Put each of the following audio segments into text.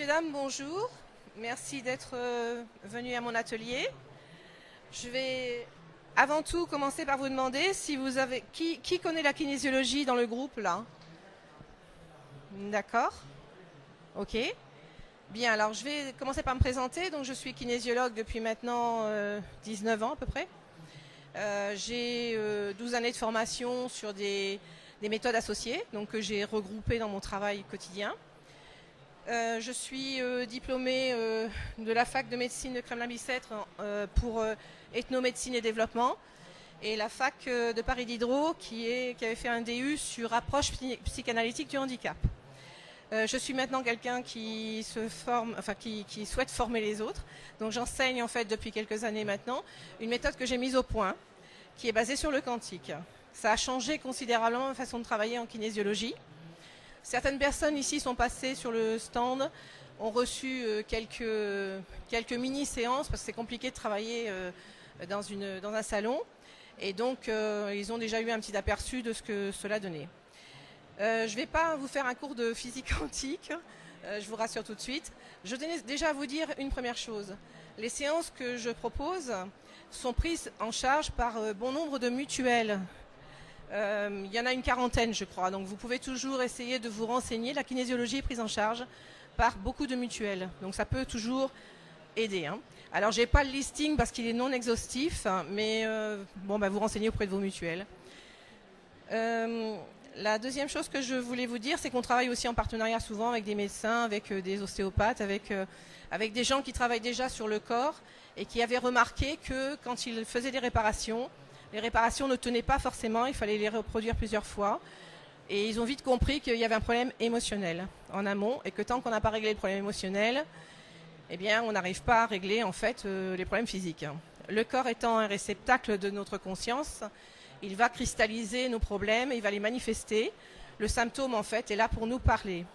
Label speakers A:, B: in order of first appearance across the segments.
A: Messieurs, dames, bonjour. Merci d'être venus à mon atelier. Je vais avant tout commencer par vous demander si vous avez... Qui connaît la kinésiologie dans le groupe, là? D'accord. Ok. Bien, alors je vais commencer par me présenter. Donc, je suis kinésiologue depuis maintenant 19 ans à peu près. J'ai 12 années de formation sur des méthodes associées, donc que j'ai regroupées dans mon travail quotidien. Je suis diplômée de la fac de médecine de Kremlin-Bicêtre pour ethnomédecine et développement, et la fac de Paris Diderot qui avait fait un DU sur approche psychanalytique du handicap. Je suis maintenant quelqu'un qui se forme, enfin qui souhaite former les autres. Donc j'enseigne en fait depuis quelques années maintenant une méthode que j'ai mise au point, qui est basée sur le quantique. Ça a changé considérablement ma façon de travailler en kinésiologie. Certaines personnes ici sont passées sur le stand, ont reçu quelques mini-séances, parce que c'est compliqué de travailler dans un salon. Et donc, ils ont déjà eu un petit aperçu de ce que cela donnait. Je ne vais pas vous faire un cours de physique quantique, je vous rassure tout de suite. Je tenais déjà à vous dire une première chose. Les séances que je propose sont prises en charge par bon nombre de mutuelles. Il y en a une quarantaine, je crois. Donc vous pouvez toujours essayer de vous renseigner. La kinésiologie est prise en charge par beaucoup de mutuelles. Donc ça peut toujours aider. Alors je n'ai pas le listing parce qu'il est non exhaustif, mais vous renseignez auprès de vos mutuelles. La deuxième chose que je voulais vous dire, c'est qu'on travaille aussi en partenariat souvent avec des médecins, avec des ostéopathes, avec des gens qui travaillent déjà sur le corps et qui avaient remarqué que quand ils faisaient des réparations, les réparations ne tenaient pas forcément, il fallait les reproduire plusieurs fois. Et ils ont vite compris qu'il y avait un problème émotionnel en amont, et que tant qu'on n'a pas réglé le problème émotionnel, eh bien, on n'arrive pas à régler en fait les problèmes physiques. Le corps étant un réceptacle de notre conscience, il va cristalliser nos problèmes, il va les manifester. Le symptôme en fait est là pour nous parler,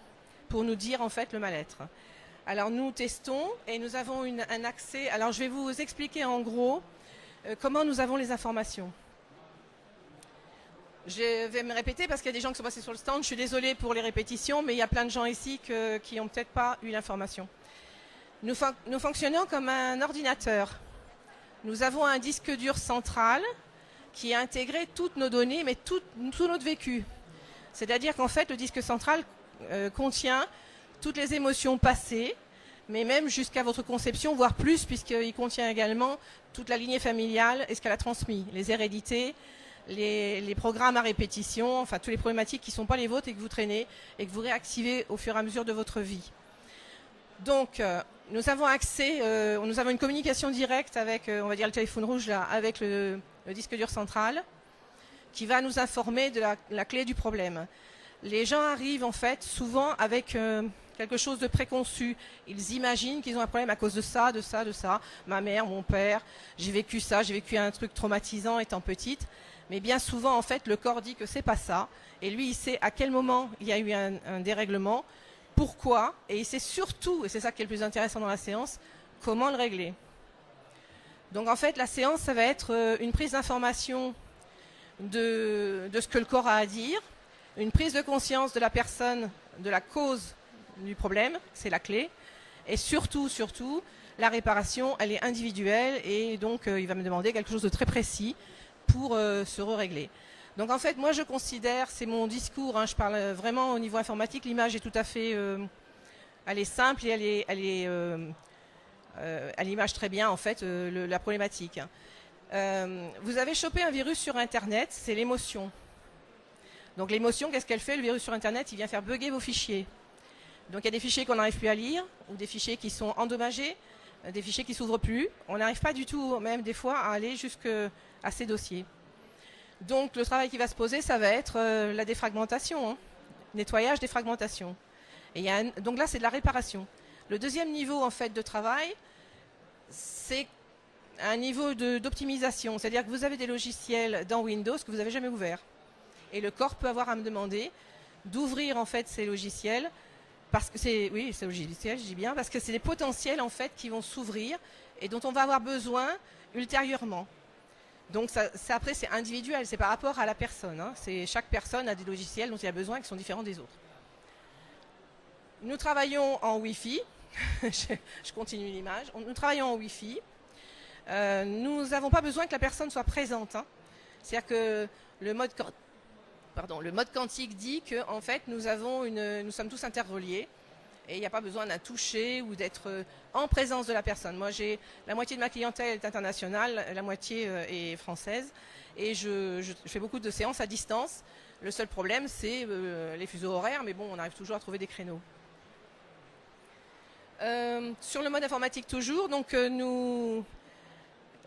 A: pour nous dire en fait le mal-être. Alors nous testons et nous avons un accès. Alors je vais vous expliquer en gros comment nous avons les informations. Je vais me répéter parce qu'il y a des gens qui sont passés sur le stand. Je suis désolée pour les répétitions, mais il y a plein de gens ici qui n'ont peut-être pas eu l'information. Nous fonctionnons comme un ordinateur. Nous avons un disque dur central qui a intégré toutes nos données, mais tout notre vécu. C'est-à-dire qu'en fait, le disque central contient toutes les émotions passées, mais même jusqu'à votre conception, voire plus, puisqu'il contient également toute la lignée familiale et ce qu'elle a transmis, les hérédités, les programmes à répétition, enfin toutes les problématiques qui ne sont pas les vôtres et que vous traînez et que vous réactivez au fur et à mesure de votre vie. Donc, nous avons accès, nous avons une communication directe avec, on va dire le téléphone rouge là, avec le disque dur central, qui va nous informer de la clé du problème. Les gens arrivent en fait souvent avec quelque chose de préconçu. Ils imaginent qu'ils ont un problème à cause de ça, de ça, de ça. Ma mère, mon père, j'ai vécu ça, j'ai vécu un truc traumatisant étant petite. Mais bien souvent, en fait, le corps dit que c'est pas ça. Et lui, il sait à quel moment il y a eu un dérèglement, pourquoi, et il sait surtout, et c'est ça qui est le plus intéressant dans la séance, comment le régler. Donc en fait, la séance, ça va être une prise d'information de ce que le corps a à dire, une prise de conscience de la personne, de la cause du problème, c'est la clé, et surtout, la réparation, elle est individuelle, et donc il va me demander quelque chose de très précis pour se régler. Donc en fait, moi je considère, c'est mon discours, je parle vraiment au niveau informatique, l'image est tout à fait, elle est simple et elle image très bien en fait la problématique. Vous avez chopé un virus sur Internet, c'est l'émotion. Donc l'émotion, qu'est-ce qu'elle fait? Le virus sur Internet, il vient faire bugger vos fichiers. Donc il y a des fichiers qu'on n'arrive plus à lire, ou des fichiers qui sont endommagés, des fichiers qui ne s'ouvrent plus. On n'arrive pas du tout, même des fois, à aller jusqu'à ces dossiers. Donc le travail qui va se poser, ça va être la défragmentation, nettoyage, défragmentation. Et donc là, c'est de la réparation. Le deuxième niveau en fait de travail, c'est un niveau d'optimisation. C'est-à-dire que vous avez des logiciels dans Windows que vous n'avez jamais ouverts. Et le corps peut avoir à me demander d'ouvrir en fait ces logiciels, parce que c'est logiciel, je dis bien, parce que c'est des potentiels en fait qui vont s'ouvrir et dont on va avoir besoin ultérieurement. Donc après c'est individuel, c'est par rapport à la personne. Chaque personne a des logiciels dont il a besoin qui sont différents des autres. Nous travaillons en Wi-Fi, je continue l'image. Nous travaillons en Wi-Fi. Nous n'avons pas besoin que la personne soit présente. Hein. C'est-à-dire que le mode quantique dit que en fait, nous sommes tous interreliés et il n'y a pas besoin d'un toucher ou d'être en présence de la personne. Moi, la moitié de ma clientèle est internationale, la moitié est française et je fais beaucoup de séances à distance. Le seul problème, c'est les fuseaux horaires, mais bon, on arrive toujours à trouver des créneaux. Sur le mode informatique toujours, donc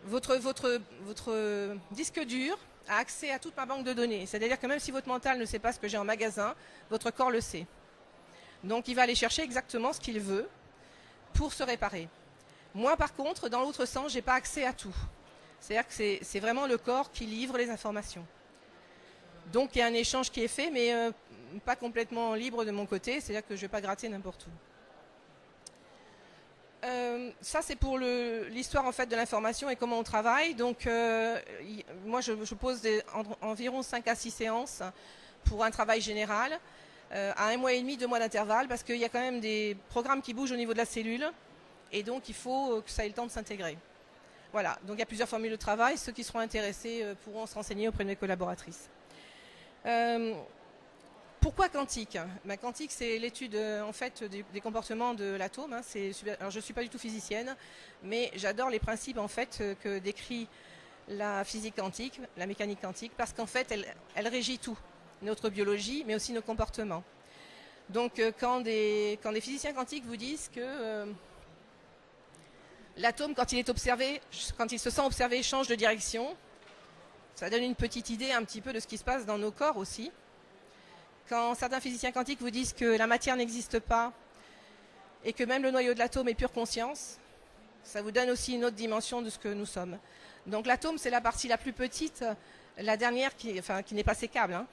A: votre disque dur a accès à toute ma banque de données. C'est-à-dire que même si votre mental ne sait pas ce que j'ai en magasin, votre corps le sait. Donc il va aller chercher exactement ce qu'il veut pour se réparer. Moi par contre, dans l'autre sens, je n'ai pas accès à tout. C'est-à-dire que c'est vraiment le corps qui livre les informations. Donc il y a un échange qui est fait, mais pas complètement libre de mon côté, c'est-à-dire que je ne vais pas gratter n'importe où. Ça c'est pour l'histoire en fait de l'information et comment on travaille. Donc moi je pose environ 5 à 6 séances pour un travail général à 1 mois et demi, 2 mois d'intervalle, parce qu'il y a quand même des programmes qui bougent au niveau de la cellule et donc il faut que ça ait le temps de s'intégrer. Voilà, donc il y a plusieurs formules de travail. Ceux qui seront intéressés pourront se renseigner auprès de mes collaboratrices. Pourquoi quantique? Quantique, c'est l'étude en fait des comportements de l'atome. Hein. Alors, je ne suis pas du tout physicienne, mais j'adore les principes en fait que décrit la physique quantique, la mécanique quantique, parce qu'en fait, elle régit tout, notre biologie, mais aussi nos comportements. Donc, quand des physiciens quantiques vous disent que l'atome, quand il se sent observé, change de direction, ça donne une petite idée un petit peu de ce qui se passe dans nos corps aussi. Quand certains physiciens quantiques vous disent que la matière n'existe pas et que même le noyau de l'atome est pure conscience, ça vous donne aussi une autre dimension de ce que nous sommes. Donc l'atome, c'est la partie la plus petite, la dernière qui n'est pas sécable. Hein.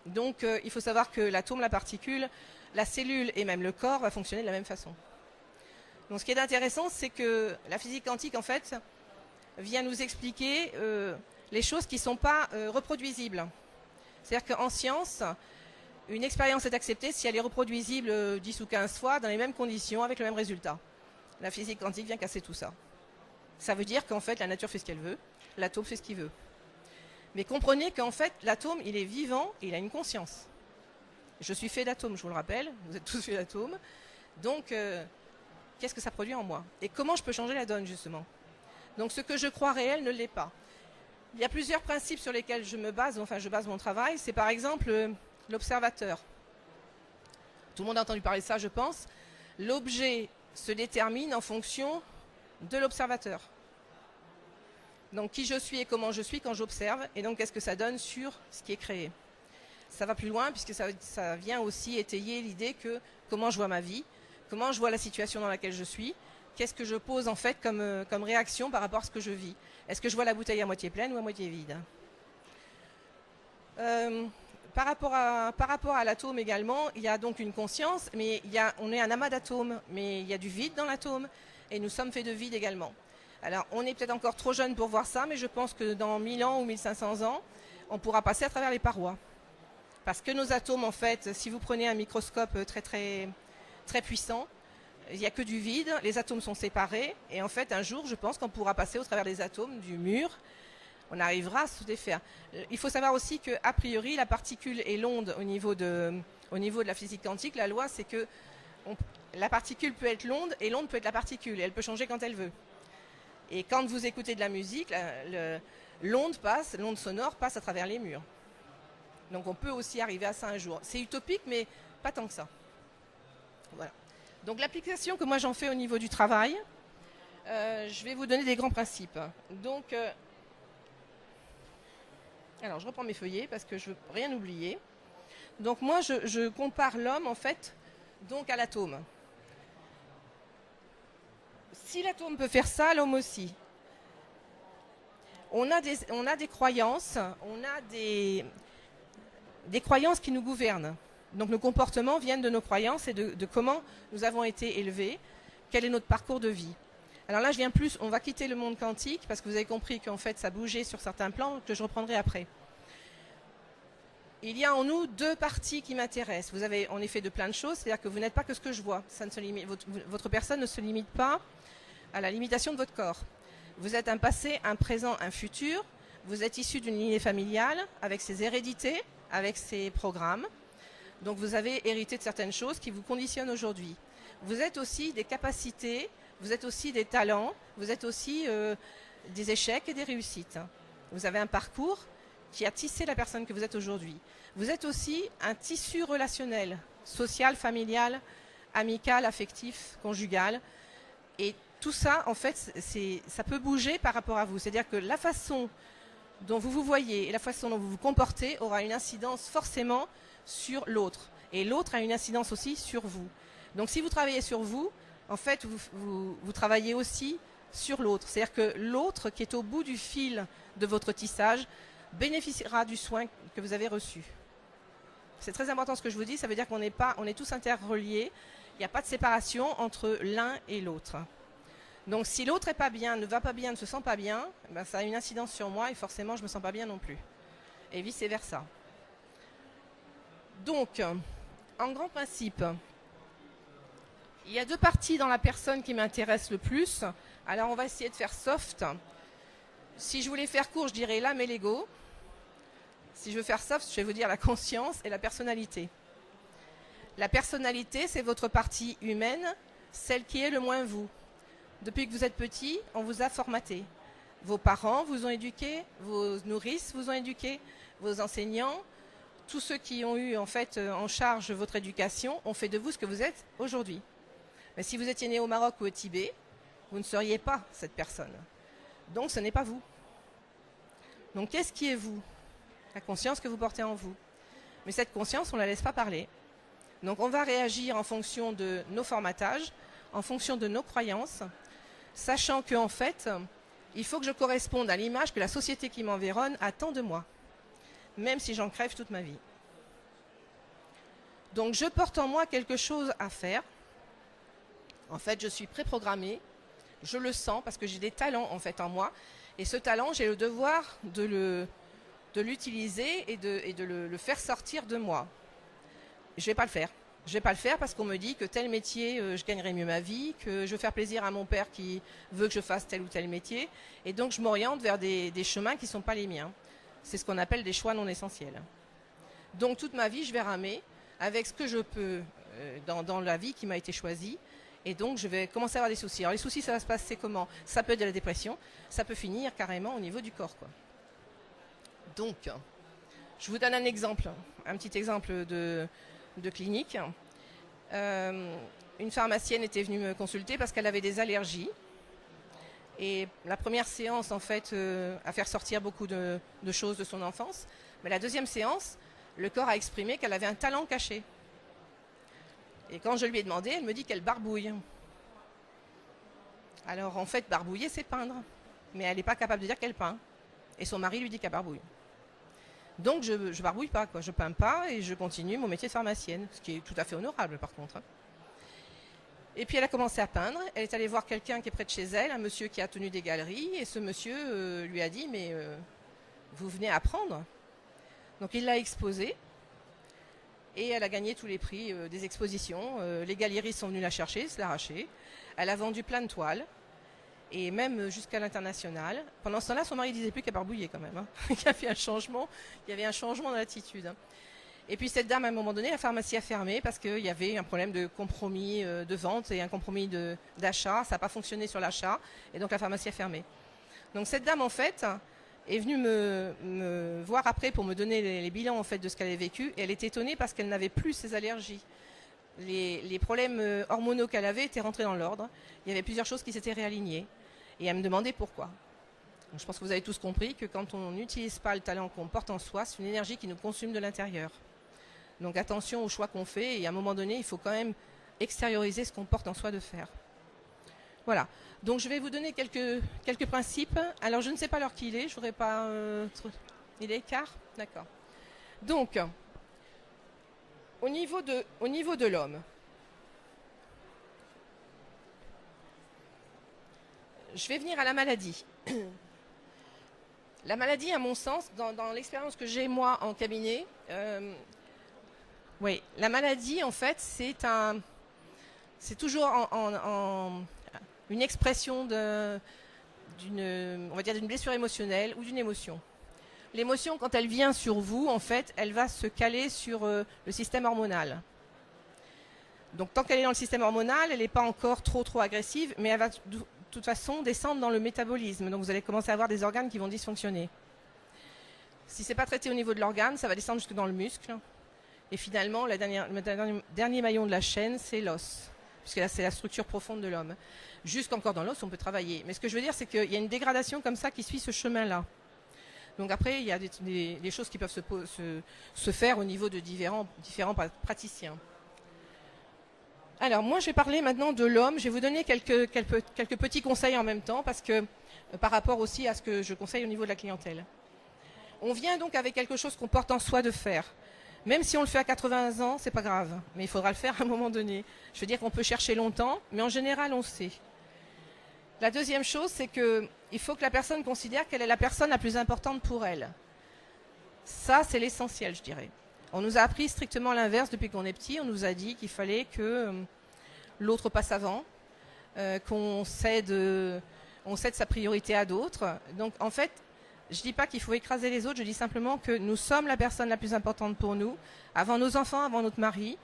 A: Donc il faut savoir que l'atome, la particule, la cellule et même le corps va fonctionner de la même façon. Donc ce qui est intéressant, c'est que la physique quantique, en fait, vient nous expliquer les choses qui ne sont pas reproduisibles. C'est-à-dire qu'en science, une expérience est acceptée si elle est reproduisible 10 ou 15 fois dans les mêmes conditions avec le même résultat. La physique quantique vient casser tout ça. Ça veut dire qu'en fait, la nature fait ce qu'elle veut, l'atome fait ce qu'il veut. Mais comprenez qu'en fait, l'atome, il est vivant et il a une conscience. Je suis fait d'atomes, je vous le rappelle, vous êtes tous faits d'atomes. Donc, qu'est-ce que ça produit en moi? Et comment je peux changer la donne, justement? Donc, ce que je crois réel ne l'est pas. Il y a plusieurs principes sur lesquels je base mon travail. C'est par exemple l'observateur. Tout le monde a entendu parler de ça, je pense. L'objet se détermine en fonction de l'observateur. Donc qui je suis et comment je suis quand j'observe, et donc qu'est-ce que ça donne sur ce qui est créé. Ça va plus loin puisque ça vient aussi étayer l'idée que comment je vois ma vie, comment je vois la situation dans laquelle je suis, qu'est-ce que je pose en fait comme réaction par rapport à ce que je vis. Est-ce que je vois la bouteille à moitié pleine ou à moitié vide? Par rapport à l'atome également, il y a donc une conscience, mais on est un amas d'atomes, mais il y a du vide dans l'atome, et nous sommes faits de vide également. Alors, on est peut-être encore trop jeune pour voir ça, mais je pense que dans 1000 ans ou 1500 ans, on pourra passer à travers les parois. Parce que nos atomes, en fait, si vous prenez un microscope très, très, très puissant, il n'y a que du vide, les atomes sont séparés, et en fait, un jour, je pense qu'on pourra passer au travers des atomes, du mur, on arrivera à se défaire. Il faut savoir aussi qu'a priori, la particule et l'onde au niveau de la physique quantique, la loi, c'est que la particule peut être l'onde et l'onde peut être la particule, et elle peut changer quand elle veut. Et quand vous écoutez de la musique, l'onde sonore passe à travers les murs. Donc on peut aussi arriver à ça un jour. C'est utopique, mais pas tant que ça. Voilà. Donc l'application que moi j'en fais au niveau du travail, je vais vous donner des grands principes. Donc, alors je reprends mes feuillets parce que je ne veux rien oublier. Donc moi je compare l'homme en fait donc à l'atome. Si l'atome peut faire ça, l'homme aussi. On a des croyances, on a des croyances qui nous gouvernent. Donc nos comportements viennent de nos croyances et de comment nous avons été élevés, quel est notre parcours de vie. Alors là, on va quitter le monde quantique parce que vous avez compris qu'en fait ça bougeait sur certains plans que je reprendrai après. il y a en nous deux parties qui m'intéressent. Vous avez en effet de plein de choses, c'est-à-dire que vous n'êtes pas que ce que je vois. Ça ne se limite, votre personne ne se limite pas à la limitation de votre corps. Vous êtes un passé, un présent, un futur. Vous êtes issu d'une lignée familiale avec ses hérédités, avec ses programmes. Donc vous avez hérité de certaines choses qui vous conditionnent aujourd'hui. Vous êtes aussi des capacités, vous êtes aussi des talents, vous êtes aussi des échecs et des réussites. Vous avez un parcours qui a tissé la personne que vous êtes aujourd'hui. Vous êtes aussi un tissu relationnel, social, familial, amical, affectif, conjugal. Et tout ça, en fait, ça peut bouger par rapport à vous. C'est-à-dire que la façon dont vous vous voyez et la façon dont vous vous comportez aura une incidence forcément sur l'autre. Et l'autre a une incidence aussi sur vous. Donc si vous travaillez sur vous, en fait, vous travaillez aussi sur l'autre. C'est-à-dire que l'autre qui est au bout du fil de votre tissage bénéficiera du soin que vous avez reçu. C'est très important ce que je vous dis, ça veut dire qu'on est tous interreliés, il n'y a pas de séparation entre l'un et l'autre. Donc si l'autre n'est pas bien, ne va pas bien, ne se sent pas bien, ben ça a une incidence sur moi et forcément je ne me sens pas bien non plus. Et vice versa. Donc, en grand principe, il y a deux parties dans la personne qui m'intéressent le plus. Alors on va essayer de faire soft. Si je voulais faire court, je dirais l'âme et l'ego. Si je veux faire soft, je vais vous dire la conscience et la personnalité. La personnalité, c'est votre partie humaine, celle qui est le moins vous. Depuis que vous êtes petit, on vous a formaté. Vos parents vous ont éduqué, vos nourrices vous ont éduqué, vos enseignants, tous ceux qui ont eu en fait en charge votre éducation ont fait de vous ce que vous êtes aujourd'hui. Mais si vous étiez né au Maroc ou au Tibet, vous ne seriez pas cette personne. Donc ce n'est pas vous. Donc qu'est-ce qui est vous? La conscience que vous portez en vous. Mais cette conscience, on ne la laisse pas parler. Donc on va réagir en fonction de nos formatages, en fonction de nos croyances, sachant qu'en fait, il faut que je corresponde à l'image que la société qui m'environne attend de moi, même si j'en crève toute ma vie. Donc je porte en moi quelque chose à faire. En fait, je suis préprogrammée, je le sens parce que j'ai des talents en fait en moi. Et ce talent, j'ai le devoir de l'utiliser et de le faire sortir de moi. Je ne vais pas le faire. Je ne vais pas le faire parce qu'on me dit que tel métier, je gagnerai mieux ma vie, que je veux faire plaisir à mon père qui veut que je fasse tel ou tel métier. Et donc, je m'oriente vers des chemins qui ne sont pas les miens. C'est ce qu'on appelle des choix non essentiels. Donc, toute ma vie, je vais ramer avec ce que je peux dans la vie qui m'a été choisie. Et donc, je vais commencer à avoir des soucis. Alors, les soucis, ça va se passer comment? Ça peut être de la dépression, ça peut finir carrément au niveau du corps, quoi. Donc, je vous donne un exemple, un petit exemple de clinique. Une pharmacienne était venue me consulter parce qu'elle avait des allergies. Et la première séance, en fait, a fait sortir beaucoup de choses de son enfance. Mais la deuxième séance, le corps a exprimé qu'elle avait un talent caché. Et quand je lui ai demandé, elle me dit qu'elle barbouille. Alors, en fait, barbouiller, c'est peindre. Mais elle n'est pas capable de dire qu'elle peint. Et son mari lui dit qu'elle barbouille. Donc je barbouille pas, quoi. Je peins pas et je continue mon métier de pharmacienne, ce qui est tout à fait honorable par contre. Et puis elle a commencé à peindre, elle est allée voir quelqu'un qui est près de chez elle, un monsieur qui a tenu des galeries, et ce monsieur lui a dit mais vous venez apprendre. Donc il l'a exposée et elle a gagné tous les prix des expositions. Les galeries sont venues la chercher, se l'arracher. Elle a vendu plein de toiles. Et même jusqu'à l'international. Pendant ce temps-là, son mari ne disait plus qu'elle barbouillait quand même. Il y avait un changement, dans l'attitude. Et puis cette dame, à un moment donné, la pharmacie a fermé parce qu'il y avait un problème de compromis de vente et un compromis d'achat. Ça n'a pas fonctionné sur l'achat et donc la pharmacie a fermé. Donc cette dame, en fait, est venue me voir après pour me donner les bilans en fait, de ce qu'elle avait vécu. Et elle était étonnée parce qu'elle n'avait plus ses allergies. Les problèmes hormonaux qu'elle avait étaient rentrés dans l'ordre. Il y avait plusieurs choses qui s'étaient réalignées. Et elle me demandait pourquoi. Donc, je pense que vous avez tous compris que quand on n'utilise pas le talent qu'on porte en soi, c'est une énergie qui nous consume de l'intérieur. Donc attention aux choix qu'on fait et à un moment donné, il faut quand même extérioriser ce qu'on porte en soi de faire. Voilà. Donc je vais vous donner quelques principes. Alors je ne sais pas l'heure qu'il est, je voudrais pas... Il est quart? D'accord. Donc, au niveau de l'homme, je vais venir à la maladie. La maladie, à mon sens, dans l'expérience que j'ai moi en cabinet, oui, la maladie, en fait, c'est toujours une expression on va dire d'une blessure émotionnelle ou d'une émotion. L'émotion, quand elle vient sur vous, en fait, elle va se caler sur le système hormonal. Donc, tant qu'elle est dans le système hormonal, elle n'est pas encore trop agressive, mais elle va de toute façon descendre dans le métabolisme. Donc, vous allez commencer à avoir des organes qui vont dysfonctionner. Si ce n'est pas traité au niveau de l'organe, ça va descendre jusque dans le muscle. Et finalement, le dernier maillon de la chaîne, c'est l'os. Puisque là, c'est la structure profonde de l'homme. Jusqu'encore dans l'os, on peut travailler. Mais ce que je veux dire, c'est qu'il y a une dégradation comme ça qui suit ce chemin-là. Donc après, il y a des choses qui peuvent se faire au niveau de différents praticiens. Alors, moi, je vais parler maintenant de l'homme. Je vais vous donner quelques petits conseils en même temps, parce que par rapport aussi à ce que je conseille au niveau de la clientèle. On vient donc avec quelque chose qu'on porte en soi de faire. Même si on le fait à 80 ans, c'est pas grave. Mais il faudra le faire à un moment donné. Je veux dire qu'on peut chercher longtemps, mais en général, on sait. La deuxième chose, c'est qu'il faut que la personne considère qu'elle est la personne la plus importante pour elle. Ça, c'est l'essentiel, je dirais. On nous a appris strictement l'inverse depuis qu'on est petit. On nous a dit qu'il fallait que l'autre passe avant, qu'on cède sa priorité à d'autres. Donc, en fait, je ne dis pas qu'il faut écraser les autres. Je dis simplement que nous sommes la personne la plus importante pour nous, avant nos enfants, avant notre mari,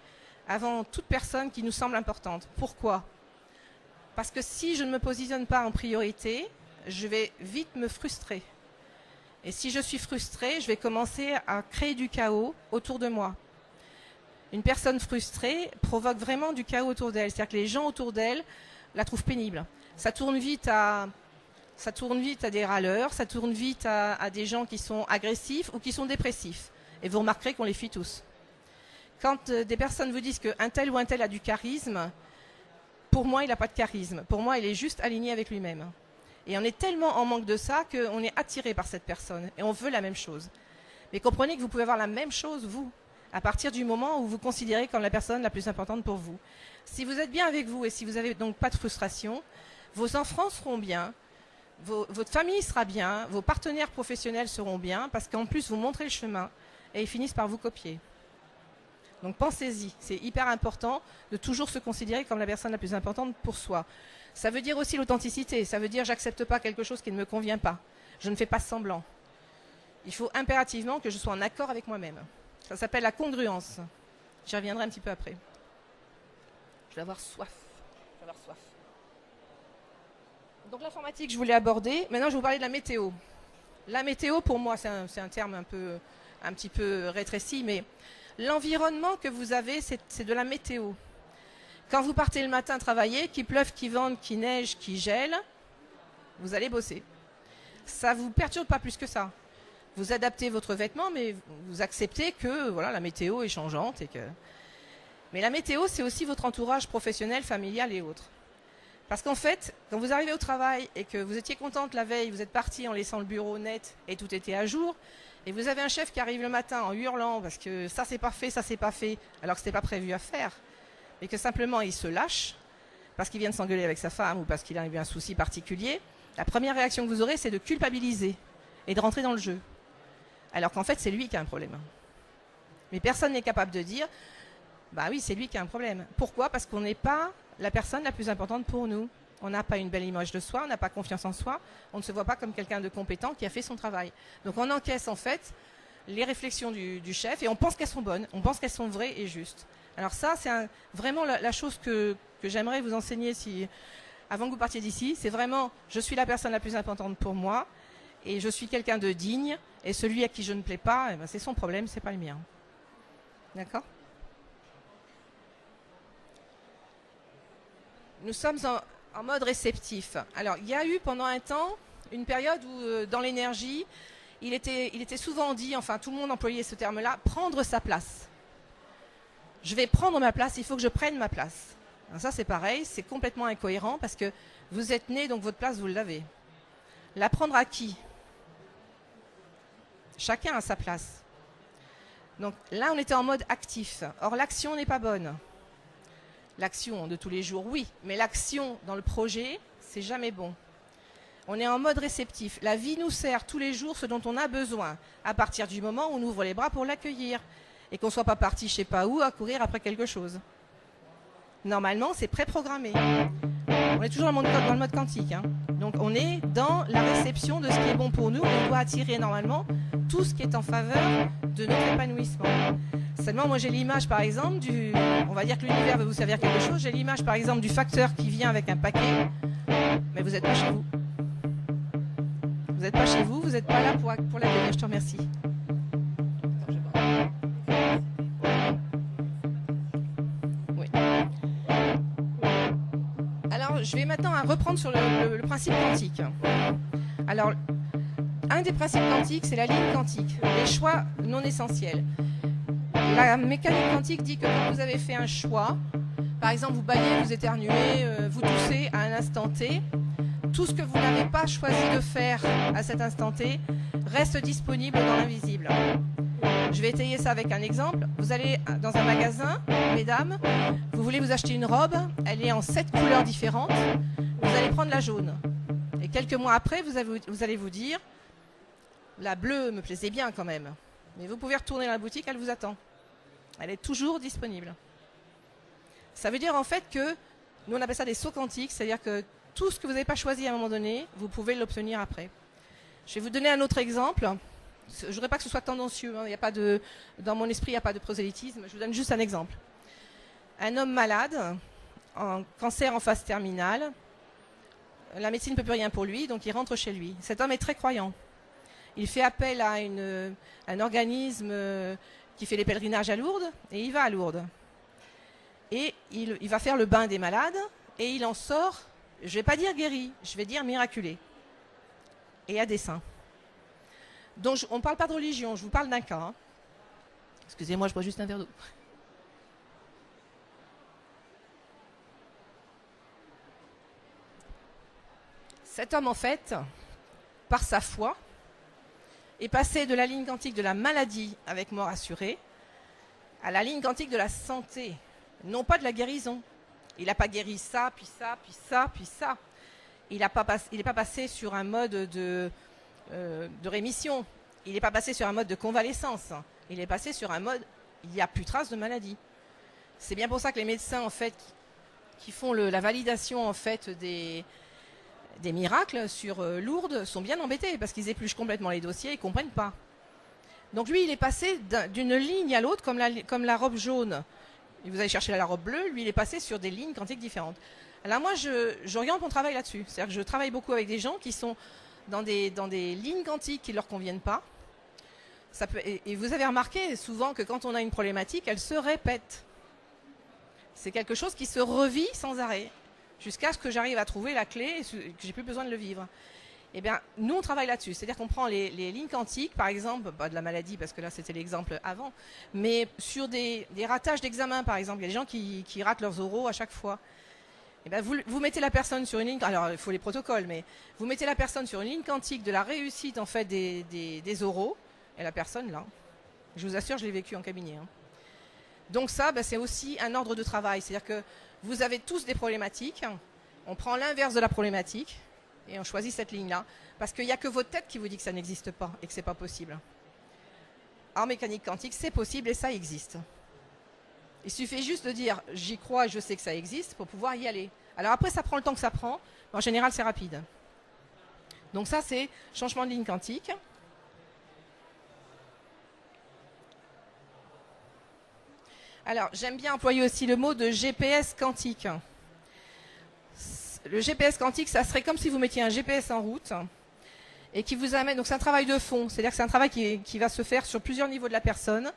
A: avant toute personne qui nous semble importante. Pourquoi ? Parce que si je ne me positionne pas en priorité, je vais vite me frustrer. Et si je suis frustrée, je vais commencer à créer du chaos autour de moi. Une personne frustrée provoque vraiment du chaos autour d'elle. C'est-à-dire que les gens autour d'elle la trouvent pénible. Ça tourne vite à des râleurs, ça tourne vite à des gens qui sont agressifs ou qui sont dépressifs. Et vous remarquerez qu'on les fuit tous. Quand des personnes vous disent qu'un tel ou un tel a du charisme, pour moi, il n'a pas de charisme. Pour moi, il est juste aligné avec lui-même. Et on est tellement en manque de ça qu'on est attiré par cette personne. Et on veut la même chose. Mais comprenez que vous pouvez avoir la même chose, vous, à partir du moment où vous considérez comme la personne la plus importante pour vous. Si vous êtes bien avec vous et si vous n'avez donc pas de frustration, vos enfants seront bien, votre famille sera bien, vos partenaires professionnels seront bien, parce qu'en plus, vous montrez le chemin et ils finissent par vous copier. Donc pensez-y, c'est hyper important de toujours se considérer comme la personne la plus importante pour soi. Ça veut dire aussi l'authenticité, ça veut dire j'accepte pas quelque chose qui ne me convient pas. Je ne fais pas semblant. Il faut impérativement que je sois en accord avec moi-même. Ça s'appelle la congruence. J'y reviendrai un petit peu après. Je vais avoir soif. Donc l'informatique, je voulais aborder. Maintenant, je vais vous parler de la météo. La météo, pour moi, c'est un terme un petit peu rétréci, mais l'environnement que vous avez, c'est de la météo. Quand vous partez le matin travailler, qu'il pleuve, qu'il vente, qu'il neige, qu'il gèle, vous allez bosser. Ça ne vous perturbe pas plus que ça. Vous adaptez votre vêtement, mais vous acceptez que voilà, la météo est changeante. Mais la météo, c'est aussi votre entourage professionnel, familial et autres. Parce qu'en fait, quand vous arrivez au travail et que vous étiez contente la veille, vous êtes parti en laissant le bureau net et tout était à jour, et vous avez un chef qui arrive le matin en hurlant parce que ça c'est pas fait, alors que c'était pas prévu à faire, et que simplement il se lâche parce qu'il vient de s'engueuler avec sa femme ou parce qu'il a eu un souci particulier, la première réaction que vous aurez, c'est de culpabiliser et de rentrer dans le jeu. Alors qu'en fait, c'est lui qui a un problème. Mais personne n'est capable de dire, bah oui, c'est lui qui a un problème. Pourquoi ? Parce qu'on n'est pas la personne la plus importante pour nous. On n'a pas une belle image de soi, on n'a pas confiance en soi, on ne se voit pas comme quelqu'un de compétent qui a fait son travail. Donc on encaisse en fait les réflexions du chef et on pense qu'elles sont bonnes, on pense qu'elles sont vraies et justes. Alors ça, c'est vraiment la chose que j'aimerais vous enseigner avant que vous partiez d'ici. C'est vraiment, je suis la personne la plus importante pour moi et je suis quelqu'un de digne et celui à qui je ne plais pas, eh ben, c'est son problème, c'est pas le mien. D'accord ? Nous sommes en mode réceptif. Alors, il y a eu pendant un temps une période où, dans l'énergie, il était souvent dit, enfin tout le monde employait ce terme-là, prendre sa place. Je vais prendre ma place, il faut que je prenne ma place. Alors ça, c'est pareil, c'est complètement incohérent parce que vous êtes né, donc votre place, vous l'avez. La prendre à qui ? Chacun a sa place. Donc là, on était en mode actif. Or, l'action n'est pas bonne. L'action de tous les jours, oui, mais l'action dans le projet, c'est jamais bon. On est en mode réceptif. La vie nous sert tous les jours ce dont on a besoin, à partir du moment où on ouvre les bras pour l'accueillir et qu'on ne soit pas parti je ne sais pas où à courir après quelque chose. Normalement, c'est préprogrammé. On est toujours dans le mode quantique. Hein. Donc on est dans la réception de ce qui est bon pour nous. On doit attirer normalement tout ce qui est en faveur de notre épanouissement. Seulement, moi j'ai l'image par exemple du... On va dire que l'univers va vous servir quelque chose. J'ai l'image par exemple du facteur qui vient avec un paquet. Mais vous n'êtes pas chez vous. Vous n'êtes pas chez vous, vous n'êtes pas là pour l'accueillir. Je te remercie. Oui. Alors, je vais maintenant reprendre sur le principe quantique. Alors, un des principes quantiques, c'est la ligne quantique, les choix non essentiels. La mécanique quantique dit que quand vous avez fait un choix, par exemple, vous baillez, vous éternuez, vous toussez à un instant T, tout ce que vous n'avez pas choisi de faire à cet instant T reste disponible dans l'invisible. Je vais étayer ça avec un exemple. Vous allez dans un magasin, mesdames, vous voulez vous acheter une robe, elle est en 7 couleurs différentes, vous allez prendre la jaune. Et quelques mois après, vous allez vous dire, la bleue me plaisait bien quand même. Mais vous pouvez retourner dans la boutique, elle vous attend. Elle est toujours disponible. Ça veut dire en fait que, nous on appelle ça des sauts quantiques, c'est-à-dire que tout ce que vous n'avez pas choisi à un moment donné, vous pouvez l'obtenir après. Je vais vous donner un autre exemple. Je ne voudrais pas que ce soit tendancieux. Hein. Il y a pas de, dans mon esprit, il n'y a pas de prosélytisme. Je vous donne juste un exemple. Un homme malade, en cancer en phase terminale, la médecine ne peut plus rien pour lui, donc il rentre chez lui. Cet homme est très croyant. Il fait appel à un organisme qui fait les pèlerinages à Lourdes, et il va à Lourdes. Et il va faire le bain des malades, et il en sort, je ne vais pas dire guéri, je vais dire miraculé. Et à dessein. Donc on ne parle pas de religion, je vous parle d'un cas. Hein. Excusez-moi, je bois juste un verre d'eau. Cet homme, en fait, par sa foi, est passé de la ligne quantique de la maladie avec mort assurée à la ligne quantique de la santé, non pas de la guérison. Il n'a pas guéri ça, puis ça, puis ça, puis ça. Il n'est pas passé sur un mode de rémission. Il n'est pas passé sur un mode de convalescence. Il est passé sur un mode, il n'y a plus trace de maladie. C'est bien pour ça que les médecins, en fait, qui font la validation, en fait, des miracles sur Lourdes, sont bien embêtés parce qu'ils épluchent complètement les dossiers et ne comprennent pas. Donc lui, il est passé d'une ligne à l'autre, comme la robe jaune. Et vous allez chercher la robe bleue, lui, il est passé sur des lignes quantiques différentes. Alors moi, j'oriente mon travail là-dessus. C'est-à-dire que je travaille beaucoup avec des gens qui sont dans des lignes quantiques qui ne leur conviennent pas. Et vous avez remarqué souvent que quand on a une problématique, elle se répète. C'est quelque chose qui se revit sans arrêt, jusqu'à ce que j'arrive à trouver la clé et que j'ai plus besoin de le vivre. Eh bien, nous, on travaille là-dessus. C'est-à-dire qu'on prend les lignes quantiques, par exemple, pas de la maladie, parce que là, c'était l'exemple avant, mais sur des ratages d'examen, par exemple. Il y a des gens qui ratent leurs oraux à chaque fois. Eh bien, vous mettez la personne sur une ligne... Alors, il faut les protocoles, mais vous mettez la personne sur une ligne quantique de la réussite, en fait, des oraux, et la personne, là. Je vous assure, je l'ai vécu en cabinet. Hein. Donc ça, c'est aussi un ordre de travail. C'est-à-dire que vous avez tous des problématiques. On prend l'inverse de la problématique et on choisit cette ligne-là. Parce qu'il n'y a que votre tête qui vous dit que ça n'existe pas et que ce n'est pas possible. En mécanique quantique, c'est possible et ça existe. Il suffit juste de dire « j'y crois et je sais que ça existe » pour pouvoir y aller. Alors après, ça prend le temps que ça prend, mais en général, c'est rapide. Donc ça, c'est changement de ligne quantique. Alors, j'aime bien employer aussi le mot de GPS quantique. Le GPS quantique, ça serait comme si vous mettiez un GPS en route et qui vous amène... Donc c'est un travail de fond, c'est-à-dire que c'est un travail qui va se faire sur plusieurs niveaux de la personne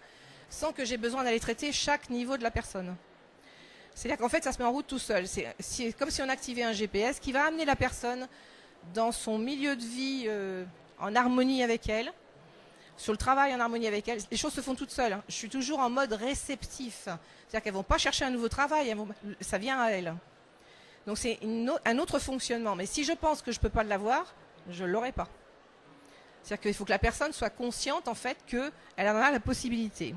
A: sans que j'ai besoin d'aller traiter chaque niveau de la personne. C'est-à-dire qu'en fait, ça se met en route tout seul. C'est comme si on activait un GPS qui va amener la personne dans son milieu de vie en harmonie avec elle, sur le travail en harmonie avec elle. Les choses se font toutes seules. Hein. Je suis toujours en mode réceptif. C'est-à-dire qu'elles ne vont pas chercher un nouveau travail, ça vient à elles. Donc c'est un autre fonctionnement. Mais si je pense que je ne peux pas l'avoir, je ne l'aurai pas. C'est-à-dire qu'il faut que la personne soit consciente en fait qu'elle en a la possibilité.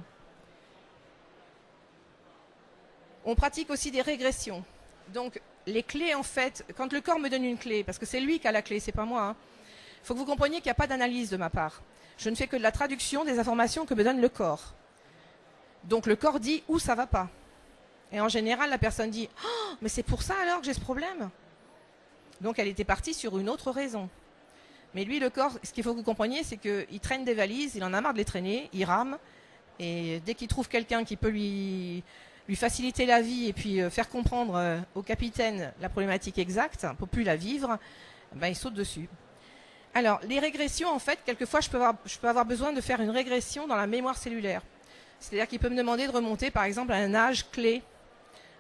A: On pratique aussi des régressions. Donc les clés, en fait, quand le corps me donne une clé, parce que c'est lui qui a la clé, c'est pas moi, hein, faut que vous compreniez qu'il n'y a pas d'analyse de ma part. Je ne fais que de la traduction des informations que me donne le corps. Donc le corps dit où ça va pas. Et en général, la personne dit « Oh, mais c'est pour ça alors que j'ai ce problème ?» Donc elle était partie sur une autre raison. Mais lui, le corps, ce qu'il faut que vous compreniez, c'est qu'il traîne des valises, il en a marre de les traîner, il rame, et dès qu'il trouve quelqu'un qui peut lui faciliter la vie et puis faire comprendre au capitaine la problématique exacte, pour plus la vivre, ben, il saute dessus. Alors, les régressions, en fait, quelquefois, je peux avoir besoin de faire une régression dans la mémoire cellulaire. C'est-à-dire qu'il peut me demander de remonter, par exemple, à un âge clé,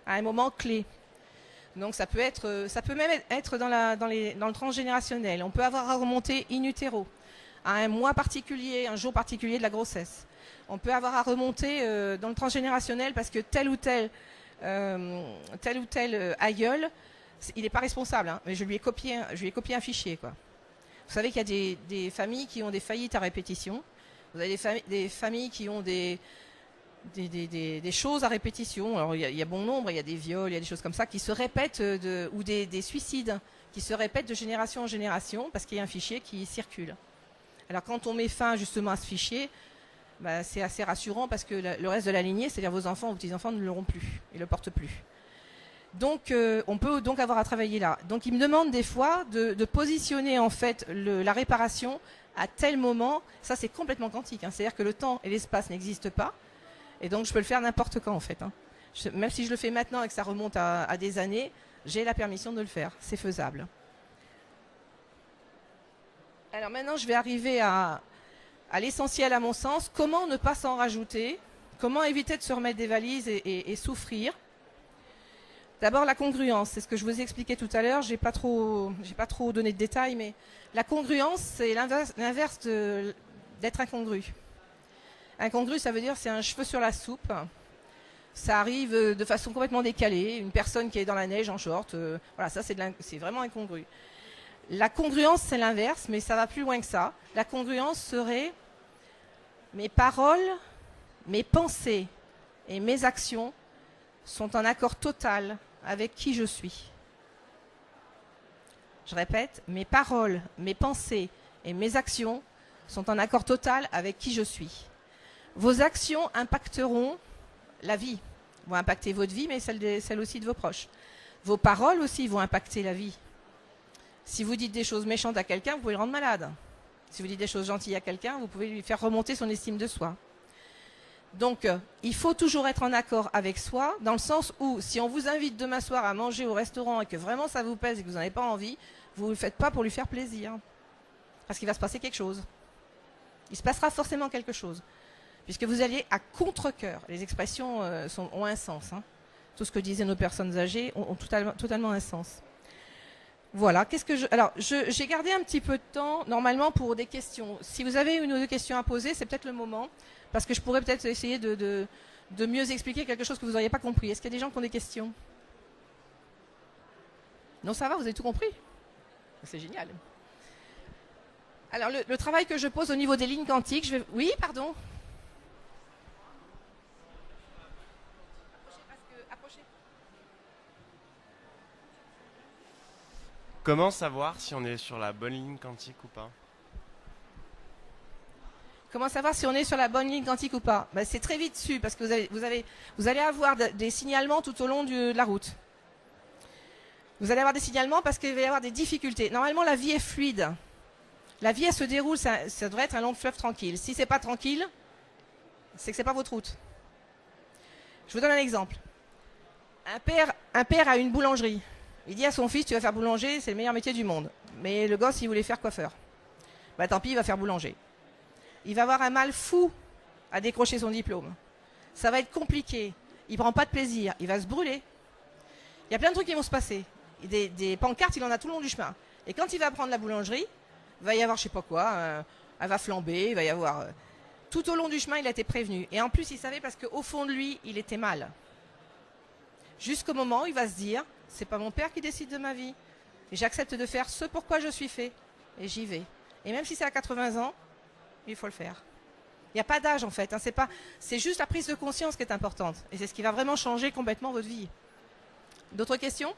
A: à un moment clé. Donc ça peut même être dans le transgénérationnel. On peut avoir à remonter in utero, à un mois particulier, un jour particulier de la grossesse. On peut avoir à remonter dans le transgénérationnel parce que tel ou tel aïeul, il n'est pas responsable, hein, mais je lui ai copié un fichier, quoi. Vous savez qu'il y a des familles qui ont des faillites à répétition. Vous avez des familles qui ont des choses à répétition. Alors il y a bon nombre, il y a des viols, il y a des choses comme ça qui se répètent, ou des suicides qui se répètent de génération en génération parce qu'il y a un fichier qui circule. Alors quand on met fin justement à ce fichier, bah, c'est assez rassurant parce que le reste de la lignée, c'est-à-dire vos enfants ou petits-enfants, ne l'auront plus, ils ne le portent plus. Donc on peut donc avoir à travailler là. Donc il me demande des fois de positionner en fait la réparation à tel moment. Ça c'est complètement quantique, hein. C'est-à-dire que le temps et l'espace n'existent pas. Et donc, je peux le faire n'importe quand, en fait, hein. Même si je le fais maintenant et que ça remonte à des années, j'ai la permission de le faire. C'est faisable. Alors maintenant, je vais arriver à l'essentiel, à mon sens. Comment ne pas s'en rajouter? Comment éviter de se remettre des valises et souffrir? D'abord, la congruence. C'est ce que je vous ai expliqué tout à l'heure. J'ai pas trop donné de détails, mais la congruence, c'est l'inverse d'être incongru. Incongru, ça veut dire c'est un cheveu sur la soupe. Ça arrive de façon complètement décalée. Une personne qui est dans la neige en short, voilà, ça c'est vraiment incongru. La congruence, c'est l'inverse, mais ça va plus loin que ça. La congruence serait mes paroles, mes pensées et mes actions sont en accord total avec qui je suis. Je répète, mes paroles, mes pensées et mes actions sont en accord total avec qui je suis. Vos actions impacteront la vie, vont impacter votre vie, mais celle aussi de vos proches. Vos paroles aussi vont impacter la vie. Si vous dites des choses méchantes à quelqu'un, vous pouvez le rendre malade. Si vous dites des choses gentilles à quelqu'un, vous pouvez lui faire remonter son estime de soi. Donc, il faut toujours être en accord avec soi, dans le sens où, si on vous invite demain soir à manger au restaurant et que vraiment ça vous pèse et que vous n'en avez pas envie, vous ne le faites pas pour lui faire plaisir. Parce qu'il va se passer quelque chose. Il se passera forcément quelque chose. Puisque vous alliez à contre-cœur. Les expressions ont un sens, hein. Tout ce que disaient nos personnes âgées ont totalement un sens. Voilà. Alors, j'ai gardé un petit peu de temps, normalement, pour des questions. Si vous avez une ou deux questions à poser, c'est peut-être le moment, parce que je pourrais peut-être essayer de mieux expliquer quelque chose que vous n'auriez pas compris. Est-ce qu'il y a des gens qui ont des questions? Non, ça va, vous avez tout compris? C'est génial. Alors, le travail que je pose au niveau des lignes quantiques, Oui, pardon?
B: Comment savoir si on est sur la bonne ligne quantique ou pas?
A: Comment savoir si on est sur la bonne ligne quantique ou pas? Ben, c'est très vite su, parce que vous allez avoir des signalements tout au long de la route. Vous allez avoir des signalements parce qu'il va y avoir des difficultés. Normalement, la vie est fluide. La vie, elle se déroule, ça devrait être un long fleuve tranquille. Si c'est pas tranquille, c'est que c'est pas votre route. Je vous donne un exemple. Un père a une boulangerie. Il dit à son fils, tu vas faire boulanger, c'est le meilleur métier du monde. Mais le gosse, il voulait faire coiffeur. Bah tant pis, il va faire boulanger. Il va avoir un mal fou à décrocher son diplôme. Ça va être compliqué. Il prend pas de plaisir. Il va se brûler. Il y a plein de trucs qui vont se passer. Des pancartes, il en a tout le long du chemin. Et quand il va prendre la boulangerie, il va y avoir je sais pas quoi, elle va flamber, il va y avoir... tout au long du chemin, il a été prévenu. Et en plus, il savait parce qu'au fond de lui, il était mal. Jusqu'au moment où il va se dire, c'est pas mon père qui décide de ma vie. Et j'accepte de faire ce pourquoi je suis fait. Et j'y vais. Et même si c'est à 80 ans, il faut le faire. Il n'y a pas d'âge en fait. Hein, c'est juste la prise de conscience qui est importante. Et c'est ce qui va vraiment changer complètement votre vie. D'autres questions?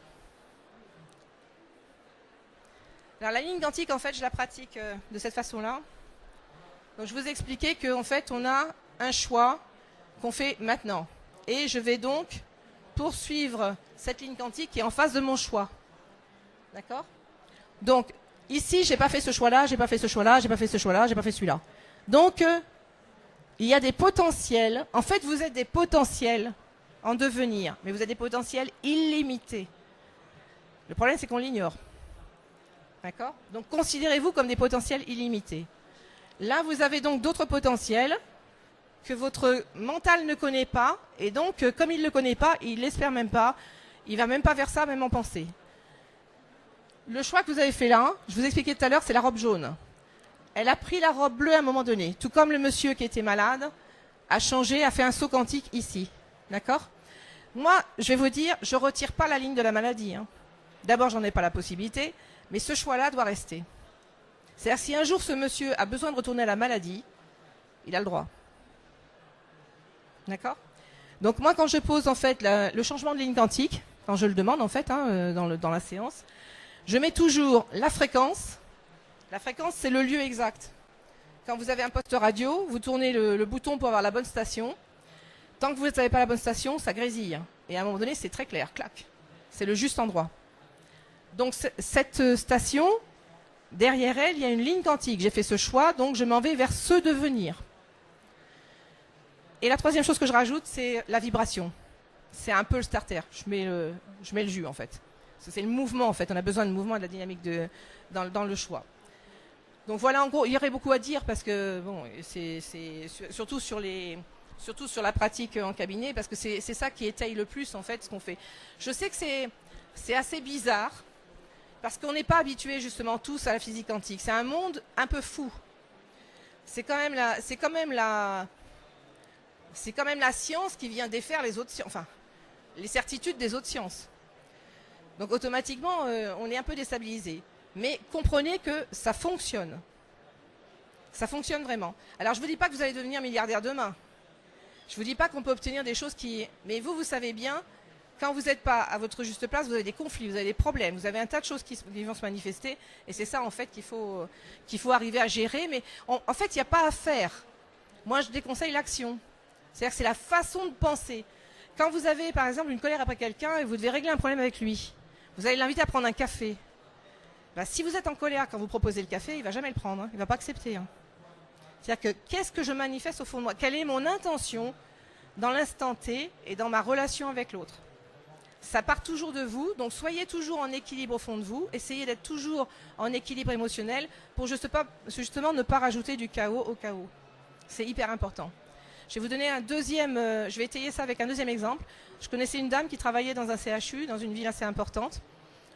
A: Alors la ligne quantique, en fait, je la pratique de cette façon-là. Donc je vous ai expliqué qu'en fait, on a un choix qu'on fait maintenant. Et je vais donc poursuivre cette ligne quantique qui est en face de mon choix. D'accord? Donc, ici, j'ai pas fait ce choix-là, j'ai pas fait ce choix-là, j'ai pas fait ce choix-là, j'ai pas fait celui-là. Donc, il y a des potentiels. En fait, vous êtes des potentiels en devenir, mais vous êtes des potentiels illimités. Le problème, c'est qu'on l'ignore. D'accord? Donc, considérez-vous comme des potentiels illimités. Là, vous avez donc d'autres potentiels que votre mental ne connaît pas, et donc, comme il ne le connaît pas, il l'espère même pas, il va même pas vers ça, même en pensée. Le choix que vous avez fait là, je vous expliquais tout à l'heure, c'est la robe jaune. Elle a pris la robe bleue à un moment donné, tout comme le monsieur qui était malade a changé, a fait un saut quantique ici. D'accord? Moi, je vais vous dire, je ne retire pas la ligne de la maladie. Hein. D'abord, j'en ai pas la possibilité, mais ce choix-là doit rester. C'est-à-dire, si un jour ce monsieur a besoin de retourner à la maladie, il a le droit. D'accord? Donc moi, quand je pose en fait le changement de ligne quantique, quand je le demande en fait dans la séance, je mets toujours la fréquence. La fréquence, c'est le lieu exact. Quand vous avez un poste radio, vous tournez le bouton pour avoir la bonne station. Tant que vous n'avez pas la bonne station, ça grésille. Et à un moment donné, c'est très clair, clac. C'est le juste endroit. Donc cette station, derrière elle, il y a une ligne quantique. J'ai fait ce choix, donc je m'en vais vers ce devenir. Et la troisième chose que je rajoute, c'est la vibration. C'est un peu le starter. Je mets le jus, en fait. C'est le mouvement, en fait. On a besoin de mouvement et de la dynamique dans le choix. Donc voilà, en gros, il y aurait beaucoup à dire parce que, bon, c'est surtout sur la pratique en cabinet, parce que c'est ça qui étaye le plus, en fait, ce qu'on fait. Je sais que c'est assez bizarre, parce qu'on n'est pas habitué justement tous à la physique quantique. C'est un monde un peu fou. C'est quand même la science qui vient défaire les autres sciences, enfin, les certitudes des autres sciences. Donc automatiquement, on est un peu déstabilisé. Mais comprenez que ça fonctionne. Ça fonctionne vraiment. Alors je ne vous dis pas que vous allez devenir milliardaire demain. Je ne vous dis pas qu'on peut obtenir des choses qui... Mais vous savez bien, quand vous n'êtes pas à votre juste place, vous avez des conflits, vous avez des problèmes, vous avez un tas de choses qui vont se manifester. Et c'est ça en fait qu'il faut arriver à gérer. Mais en fait, il n'y a pas à faire. Moi, je déconseille l'action. C'est-à-dire que c'est la façon de penser. Quand vous avez, par exemple, une colère après quelqu'un et vous devez régler un problème avec lui, vous allez l'inviter à prendre un café. Ben, si vous êtes en colère quand vous proposez le café, il ne va jamais le prendre. Hein. Il ne va pas accepter. Hein. C'est-à-dire que qu'est-ce que je manifeste au fond de moi? Quelle est mon intention dans l'instant T et dans ma relation avec l'autre? Ça part toujours de vous, donc soyez toujours en équilibre au fond de vous. Essayez d'être toujours en équilibre émotionnel pour justement ne pas rajouter du chaos au chaos. C'est hyper important. Je vais vous donner je vais étayer ça avec un deuxième exemple. Je connaissais une dame qui travaillait dans un CHU, dans une ville assez importante.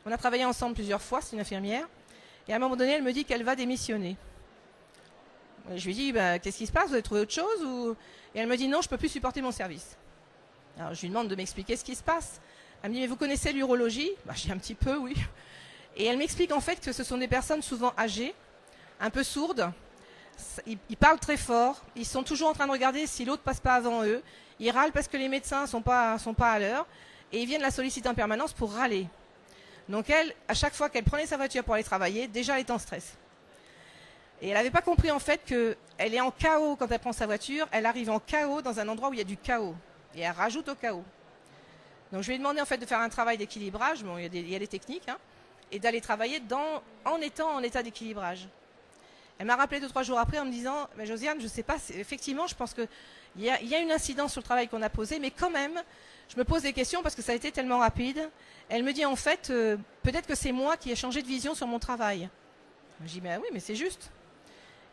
A: On a travaillé ensemble plusieurs fois, c'est une infirmière. Et à un moment donné, elle me dit qu'elle va démissionner. Je lui dis, qu'est-ce qui se passe? Vous avez trouvé autre chose Et elle me dit, non, je ne peux plus supporter mon service. Alors je lui demande de m'expliquer ce qui se passe. Elle me dit, mais vous connaissez l'urologie? Je dis un petit peu, oui. Et elle m'explique en fait que ce sont des personnes souvent âgées, un peu sourdes. Ils parlent très fort, ils sont toujours en train de regarder si l'autre passe pas avant eux. Ils râlent parce que les médecins sont pas à l'heure. Et ils viennent la solliciter en permanence pour râler. Donc elle, à chaque fois qu'elle prenait sa voiture pour aller travailler, déjà elle était en stress. Et elle n'avait pas compris en fait qu'elle est en chaos quand elle prend sa voiture, elle arrive en chaos dans un endroit où il y a du chaos. Et elle rajoute au chaos. Donc je lui ai demandé en fait de faire un travail d'équilibrage, bon, il y a des techniques, hein, et d'aller travailler en étant en état d'équilibrage. Elle m'a rappelé 2-3 jours après en me disant, mais Josiane, je ne sais pas, effectivement je pense qu'il y a une incidence sur le travail qu'on a posé, mais quand même, je me pose des questions parce que ça a été tellement rapide. Elle me dit en fait, peut-être que c'est moi qui ai changé de vision sur mon travail. Je dis, oui, mais c'est juste.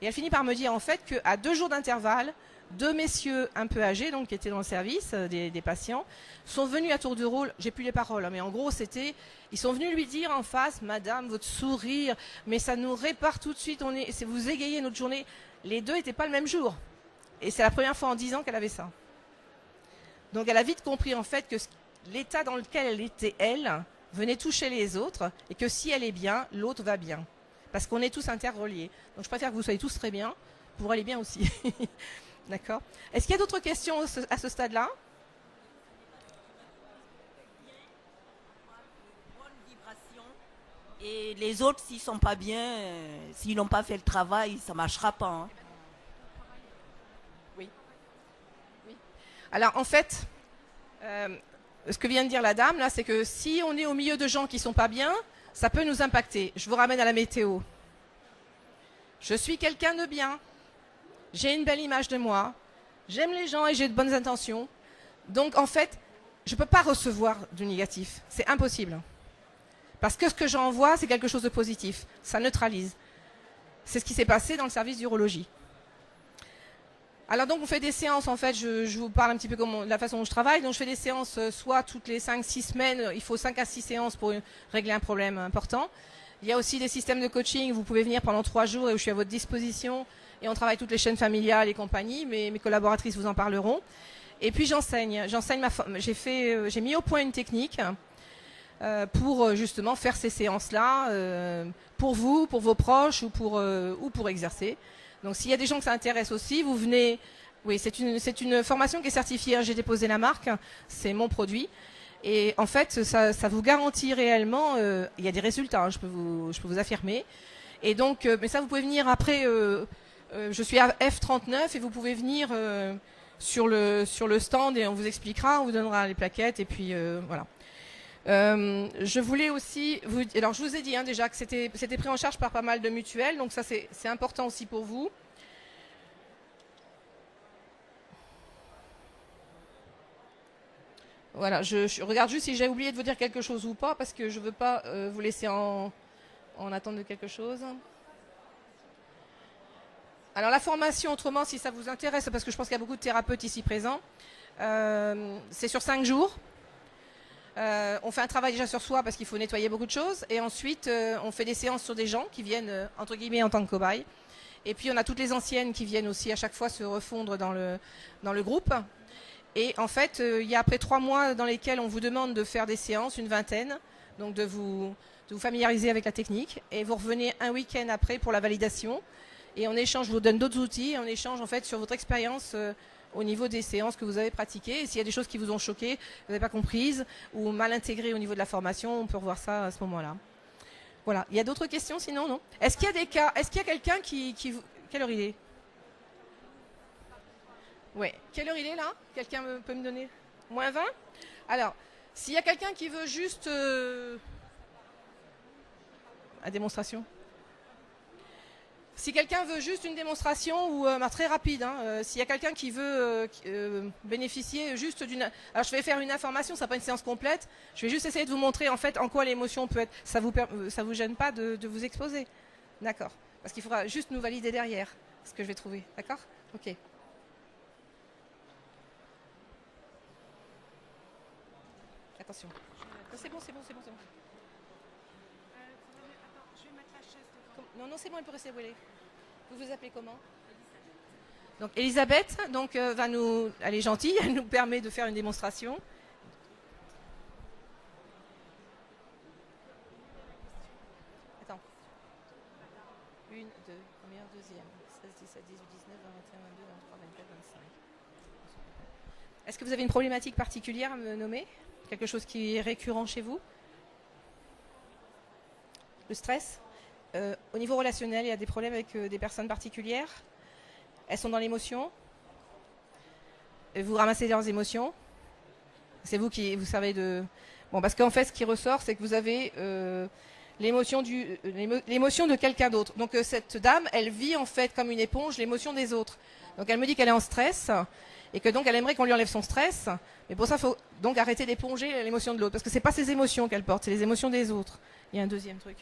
A: Et elle finit par me dire en fait qu'à 2 jours d'intervalle, 2 messieurs un peu âgés, donc qui étaient dans le service des patients, sont venus à tour de rôle, j'ai plus les paroles, hein, mais en gros ils sont venus lui dire en face, madame, votre sourire, mais ça nous répare tout de suite, vous égayez notre journée. Les 2 n'étaient pas le même jour. Et c'est la première fois en 10 ans qu'elle avait ça. Donc elle a vite compris en fait que l'état dans lequel elle était, elle, venait toucher les autres, et que si elle est bien, l'autre va bien. Parce qu'on est tous interreliés. Donc je préfère que vous soyez tous très bien, pour aller bien aussi. D'accord. Est-ce qu'il y a d'autres questions à ce stade-là?
C: Et les autres, s'ils sont pas bien, s'ils n'ont pas fait le travail, ça marchera pas. Hein.
A: Oui. Oui. Alors en fait, ce que vient de dire la dame là, c'est que si on est au milieu de gens qui sont pas bien, ça peut nous impacter. Je vous ramène à la météo. Je suis quelqu'un de bien. J'ai une belle image de moi. J'aime les gens et j'ai de bonnes intentions. Donc en fait, je ne peux pas recevoir du négatif. C'est impossible. Parce que ce que j'envoie, c'est quelque chose de positif. Ça neutralise. C'est ce qui s'est passé dans le service d'urologie. Alors donc on fait des séances, en fait, je vous parle un petit peu de la façon dont je travaille. Donc je fais des séances soit toutes les 5-6 semaines, il faut 5 à 6 séances pour régler un problème important. Il y a aussi des systèmes de coaching, vous pouvez venir pendant 3 jours et où je suis à votre disposition. Et on travaille toutes les chaînes familiales et compagnie, mes collaboratrices vous en parleront. Et puis j'enseigne. J'ai mis au point une technique pour justement faire ces séances-là, pour vous, pour vos proches ou pour exercer. Donc s'il y a des gens que ça intéresse aussi, vous venez. Oui, c'est une formation qui est certifiée. J'ai déposé la marque, c'est mon produit. Et en fait, ça vous garantit réellement. Il y a des résultats, hein, je peux vous affirmer. Et donc, mais ça, vous pouvez venir après. Je suis à F39 et vous pouvez venir sur le stand et on vous expliquera, on vous donnera les plaquettes et puis voilà. Je voulais aussi alors je vous ai dit déjà que c'était pris en charge par pas mal de mutuelles, donc ça c'est important aussi pour vous. Voilà, je regarde juste si j'ai oublié de vous dire quelque chose ou pas, parce que je veux pas vous laisser en attente de quelque chose. Alors la formation, autrement, si ça vous intéresse, parce que je pense qu'il y a beaucoup de thérapeutes ici présents, c'est sur 5 jours. On fait un travail déjà sur soi parce qu'il faut nettoyer beaucoup de choses. Et ensuite, on fait des séances sur des gens qui viennent, entre guillemets, en tant que cobayes. Et puis, on a toutes les anciennes qui viennent aussi à chaque fois se refondre dans le groupe. Et en fait, il y a après 3 mois dans lesquels on vous demande de faire des séances, une vingtaine, donc de vous familiariser avec la technique. Et vous revenez un week-end après pour la validation. Et en échange, je vous donne d'autres outils. En échange, en fait, sur votre expérience au niveau des séances que vous avez pratiquées. Et s'il y a des choses qui vous ont choqué, vous n'avez pas comprises ou mal intégrées au niveau de la formation, on peut revoir ça à ce moment-là. Voilà. Il y a d'autres questions sinon, non? Est-ce qu'il y a des cas? Est-ce qu'il y a quelqu'un qui... Quelle heure il est? Oui. Quelle heure il est là? Quelqu'un peut me donner? Moins 20? Alors, s'il y a quelqu'un qui veut juste... à démonstration. Si quelqu'un veut juste une démonstration ou très rapide, s'il y a quelqu'un qui veut bénéficier juste d'une... Alors je vais faire une information, ça n'est pas une séance complète. Je vais juste essayer de vous montrer en fait en quoi l'émotion peut être... Ça vous gêne pas de vous exposer? D'accord. Parce qu'il faudra juste nous valider derrière ce que je vais trouver. D'accord? Ok. Attention. C'est bon. Non, c'est bon, elle peut rester où elle est. Vous vous appelez comment? Donc Elisabeth, elle est gentille, elle nous permet de faire une démonstration. Attends. 1, 2, première, deuxième. 16, 17, 18, 19, 20, 21, 22, 23, 24, 25. Est-ce que vous avez une problématique particulière à me nommer? Quelque chose qui est récurrent chez vous? Le stress? Au niveau relationnel, il y a des problèmes avec des personnes particulières? Elles sont dans l'émotion? Vous ramassez leurs émotions? C'est vous qui vous servez de... Bon, parce qu'en fait, ce qui ressort, c'est que vous avez l'émotion de quelqu'un d'autre. Donc cette dame, elle vit en fait comme une éponge l'émotion des autres. Donc elle me dit qu'elle est en stress et que donc elle aimerait qu'on lui enlève son stress. Mais pour ça, il faut donc arrêter d'éponger l'émotion de l'autre. Parce que c'est pas ses émotions qu'elle porte, c'est les émotions des autres. Il y a un deuxième truc.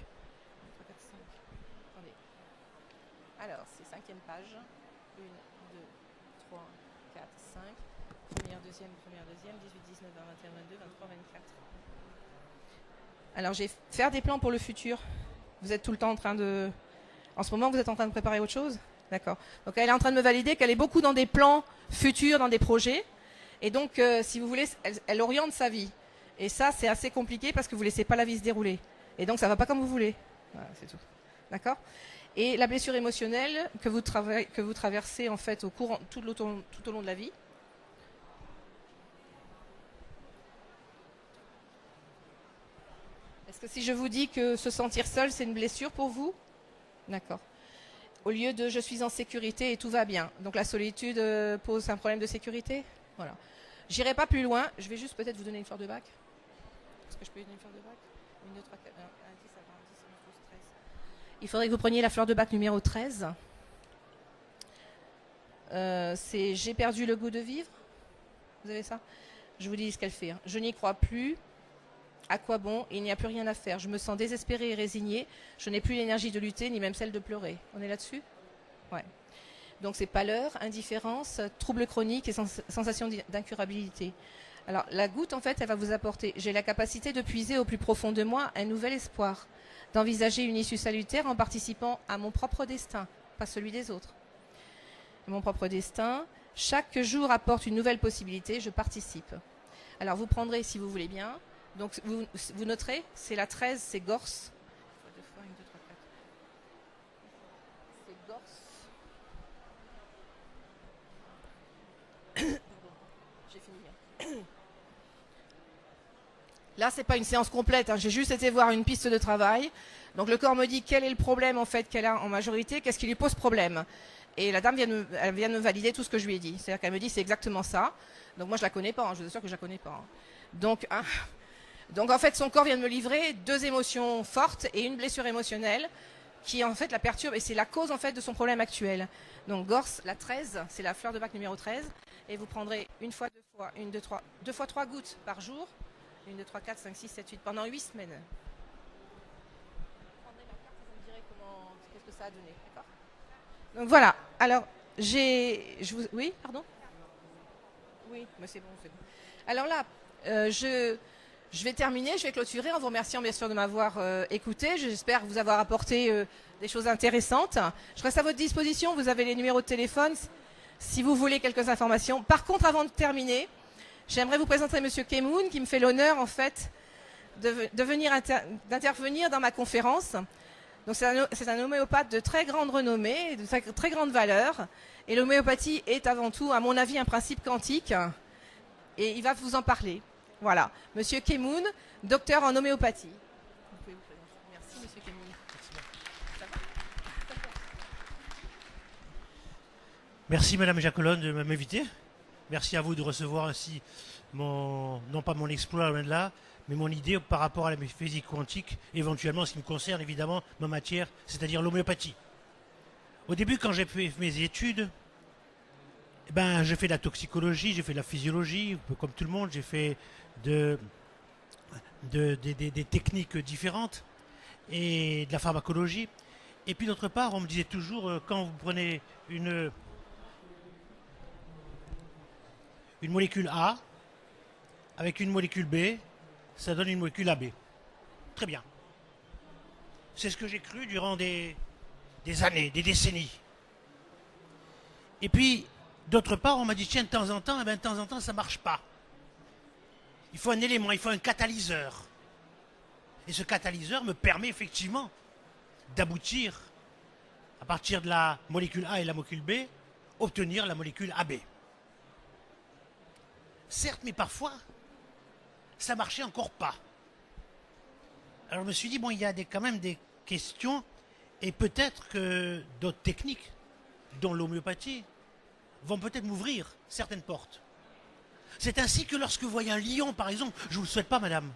A: Alors, c'est 5e page. 1, 2, 3, 4, 5. Première, deuxième, 18, 19, 20, 21, 22, 23, 24. Alors, je vais faire des plans pour le futur. Vous êtes tout le temps en train de... En ce moment, vous êtes en train de préparer autre chose? D'accord. Donc, elle est en train de me valider qu'elle est beaucoup dans des plans futurs, dans des projets. Et donc, si vous voulez, elle oriente sa vie. Et ça, c'est assez compliqué parce que vous ne laissez pas la vie se dérouler. Et donc, ça ne va pas comme vous voulez. Voilà, c'est tout. D'accord? Et la blessure émotionnelle que vous traversez en fait tout au long de la vie. que si je vous dis que se sentir seul, c'est une blessure pour vous? D'accord. Au lieu de je suis en sécurité et tout va bien. Donc la solitude pose un problème de sécurité? Voilà. J'irai pas plus loin. Je vais juste peut-être vous donner une fleur de bac. Est-ce que je peux vous donner une fleur de bac? 1, 2, 3, 4, 1, 10, 11, 12, 13. Il faudrait que vous preniez la fleur de bac numéro 13. C'est j'ai perdu le goût de vivre. Vous avez ça? Je vous dis ce qu'elle fait. Hein. Je n'y crois plus. À quoi bon? Il n'y a plus rien à faire. Je me sens désespérée et résignée. Je n'ai plus l'énergie de lutter, ni même celle de pleurer. On est là-dessus? Ouais. Donc c'est pâleur, indifférence, troubles chroniques et sensation d'incurabilité. Alors la goutte, en fait, elle va vous apporter. J'ai la capacité de puiser au plus profond de moi un nouvel espoir, d'envisager une issue salutaire en participant à mon propre destin, pas celui des autres. Mon propre destin. Chaque jour apporte une nouvelle possibilité. Je participe. Alors vous prendrez, si vous voulez bien. Donc vous noterez, c'est la 13, c'est Gorse. C'est Gorse. J'ai fini. Là, c'est pas une séance complète. Hein. J'ai juste été voir une piste de travail. Donc le corps me dit quel est le problème en fait qu'elle a en majorité, qu'est-ce qui lui pose problème. Et la dame vient de me valider tout ce que je lui ai dit. C'est-à-dire qu'elle me dit c'est exactement ça. Donc moi je la connais pas. Hein. Je vous assure que je la connais pas. Hein. Donc en fait son corps vient de me livrer 2 émotions fortes et une blessure émotionnelle qui en fait la perturbe et c'est la cause en fait de son problème actuel. Donc Gorse, la 13, c'est la fleur de bac numéro 13 et vous prendrez une fois, 2 fois, 2 fois 3 gouttes par jour. 1, 2, 3, 4, 5, 6, 7, 8 pendant 8 semaines. Vous prendrez la carte et vous me direz qu'est-ce que ça a donné, d'accord? Donc voilà. Alors oui, pardon. Oui, mais c'est bon, c'est bon. Alors là, je vais terminer, je vais clôturer en vous remerciant bien sûr de m'avoir écouté. J'espère vous avoir apporté des choses intéressantes. Je reste à votre disposition, vous avez les numéros de téléphone si vous voulez quelques informations. Par contre, avant de terminer, j'aimerais vous présenter M. Kemoun qui me fait l'honneur en fait d'intervenir dans ma conférence. Donc c'est un homéopathe de très grande renommée, de très grande valeur. Et l'homéopathie est avant tout, à mon avis, un principe quantique. Et il va vous en parler. Voilà. Monsieur Kemoun, docteur en homéopathie. Vous pouvez vous présenter. Merci, monsieur Kemoun. Ça va?
D: Merci, madame Jacolone, de m'inviter. Merci à vous de recevoir ainsi non pas mon exploit, loin de là, mais mon idée par rapport à la physique quantique, éventuellement ce qui me concerne, évidemment, ma matière, c'est-à-dire l'homéopathie. Au début, quand j'ai fait mes études, j'ai fait de la toxicologie, j'ai fait de la physiologie, comme tout le monde, j'ai fait des techniques différentes et de la pharmacologie. Et puis d'autre part, on me disait toujours, quand vous prenez une molécule A avec une molécule B, ça donne une molécule AB. Très bien. C'est ce que j'ai cru durant des années, des décennies. Et puis, d'autre part, on m'a dit, tiens, de temps en temps, ça ne marche pas. Il faut un élément, il faut un catalyseur. Et ce catalyseur me permet effectivement d'aboutir, à partir de la molécule A et la molécule B, obtenir la molécule AB. Certes, mais parfois, ça marchait encore pas. Alors je me suis dit, bon, il y a quand même des questions, et peut-être que d'autres techniques, dont l'homéopathie, vont peut-être m'ouvrir certaines portes. C'est ainsi que lorsque vous voyez un lion, par exemple, je ne vous le souhaite pas, madame,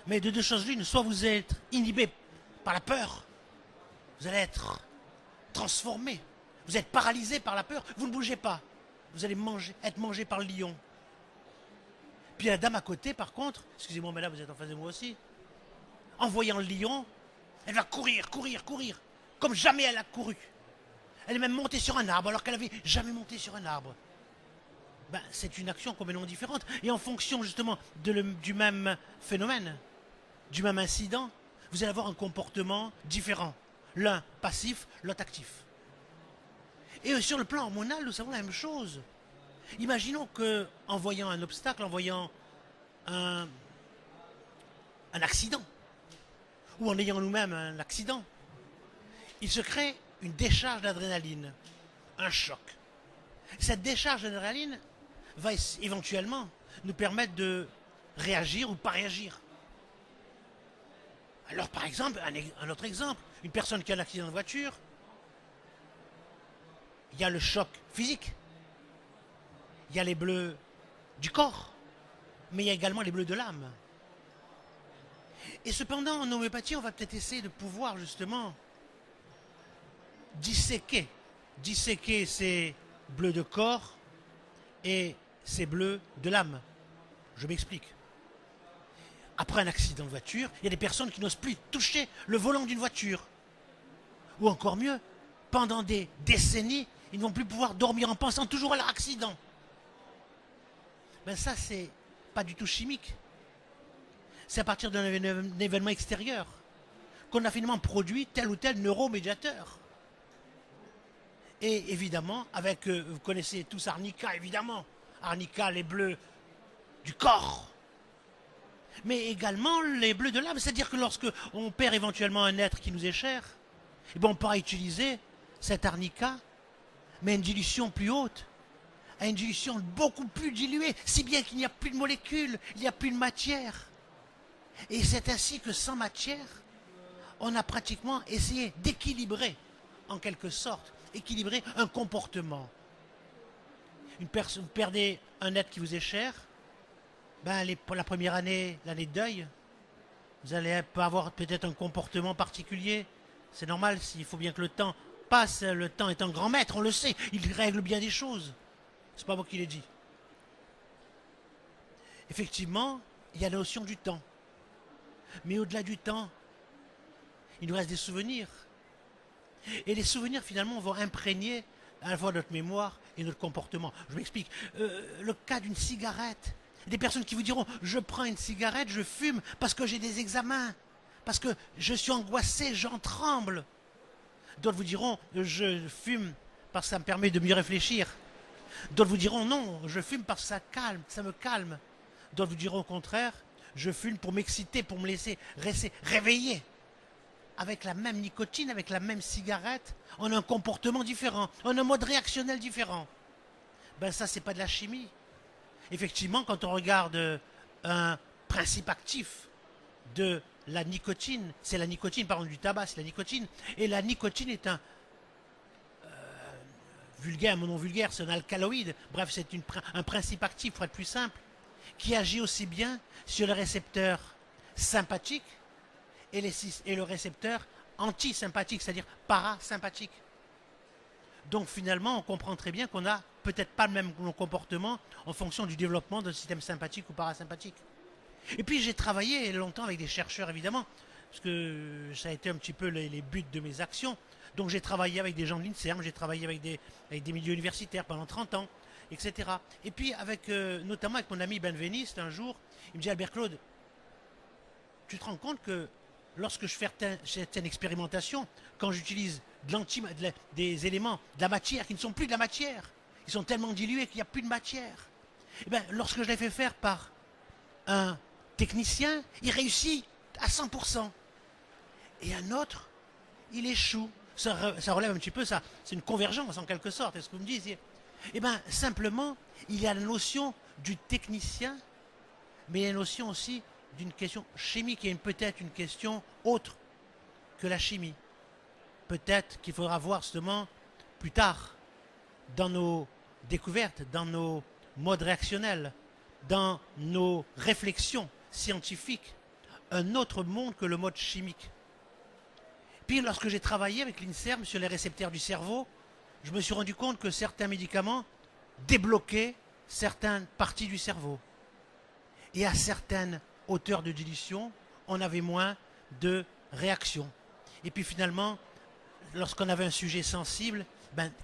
D: mais de 2 choses l'une, soit vous êtes inhibé par la peur, vous allez être transformé, vous êtes paralysé par la peur, vous ne bougez pas, vous allez être mangé par le lion. Puis la dame à côté, par contre, excusez-moi, madame, vous êtes en face de moi aussi, en voyant le lion, elle va courir, comme jamais elle a couru. Elle est même montée sur un arbre alors qu'elle n'avait jamais monté sur un arbre. C'est une action complètement différente. Et en fonction justement du même phénomène, du même incident, vous allez avoir un comportement différent. L'un passif, l'autre actif. Et sur le plan hormonal, nous savons la même chose. Imaginons qu'en voyant un obstacle, en voyant un accident, ou en ayant nous-mêmes un accident, il se crée une décharge d'adrénaline, un choc. Cette décharge d'adrénaline va éventuellement nous permettre de réagir ou pas réagir. Alors par exemple, un autre exemple, une personne qui a un accident de voiture, il y a le choc physique, il y a les bleus du corps, mais il y a également les bleus de l'âme. Et cependant, en homéopathie, on va peut-être essayer de pouvoir justement disséquer ces bleus de corps et ces bleus de l'âme. Je m'explique. Après un accident de voiture, il y a des personnes qui n'osent plus toucher le volant d'une voiture. Ou encore mieux, pendant des décennies, ils ne vont plus pouvoir dormir en pensant toujours à leur accident. Ben ça, c'est pas du tout chimique. C'est à partir d'un événement extérieur qu'on a finalement produit tel ou tel neuromédiateur. Et évidemment, avec, vous connaissez tous Arnica, évidemment. Arnica, les bleus du corps. Mais également les bleus de l'âme. C'est-à-dire que lorsque on perd éventuellement un être qui nous est cher, eh ben on pourra utiliser cet arnica, mais à une dilution plus haute, à une dilution beaucoup plus diluée, si bien qu'il n'y a plus de molécules, il n'y a plus de matière. Et c'est ainsi que sans matière, on a pratiquement essayé d'équilibrer, en quelque sorte, équilibrer un comportement. Vous perdez un être qui vous est cher, ben pour la première année, l'année de deuil, vous allez pas avoir peut-être un comportement particulier. C'est normal, il faut bien que le temps passe, le temps est un grand maître, on le sait, il règle bien des choses. C'est pas moi qui l'ai dit. Effectivement, il y a la notion du temps. Mais au-delà du temps, il nous reste des souvenirs. Et les souvenirs, finalement, vont imprégner à la fois notre mémoire et notre comportement. Je m'explique. Le cas d'une cigarette. Des personnes qui vous diront, je prends une cigarette, je fume parce que j'ai des examens, parce que je suis angoissé, j'en tremble. D'autres vous diront, je fume parce que ça me permet de mieux réfléchir. D'autres vous diront, non, je fume parce que ça me calme. D'autres vous diront au contraire, je fume pour m'exciter, pour me laisser rester réveillé. Avec la même nicotine, avec la même cigarette, on a un comportement différent, on a un mode réactionnel différent. Ben ça, c'est pas de la chimie. Effectivement, quand on regarde un principe actif de la nicotine, c'est la nicotine, pardon, du tabac, c'est la nicotine, et la nicotine est un vulgaire, mon nom vulgaire, c'est un alcaloïde, bref, c'est un principe actif, pour être plus simple, qui agit aussi bien sur le récepteur sympathique et le récepteur antisympathique, c'est-à-dire parasympathique. Donc finalement, on comprend très bien qu'on n'a peut-être pas le même comportement en fonction du développement d'un système sympathique ou parasympathique. Et puis j'ai travaillé longtemps avec des chercheurs, évidemment, parce que ça a été un petit peu les buts de mes actions. Donc j'ai travaillé avec des gens de l'INSERM, j'ai travaillé avec des milieux universitaires pendant 30 ans, etc. Et puis notamment avec mon ami Benveniste, un jour, il me dit, Albert Claude, tu te rends compte que lorsque je fais certaines expérimentations, quand j'utilise des éléments, de la matière qui ne sont plus de la matière, ils sont tellement dilués qu'il n'y a plus de matière. Et bien, lorsque je les fais faire par un technicien, il réussit à 100%. Et un autre, il échoue. Ça relève un petit peu ça. C'est une convergence en quelque sorte. Est-ce que vous me disiez? Eh bien, simplement, il y a la notion du technicien, mais il y a la notion aussi d'une question chimique et peut-être une question autre que la chimie. Peut-être qu'il faudra voir justement plus tard dans nos découvertes, dans nos modes réactionnels, dans nos réflexions scientifiques, un autre monde que le mode chimique. Puis lorsque j'ai travaillé avec l'INSERM sur les récepteurs du cerveau, je me suis rendu compte que certains médicaments débloquaient certaines parties du cerveau. Et à certaines hauteurs de dilution, on avait moins de réactions. Et puis finalement, lorsqu'on avait un sujet sensible,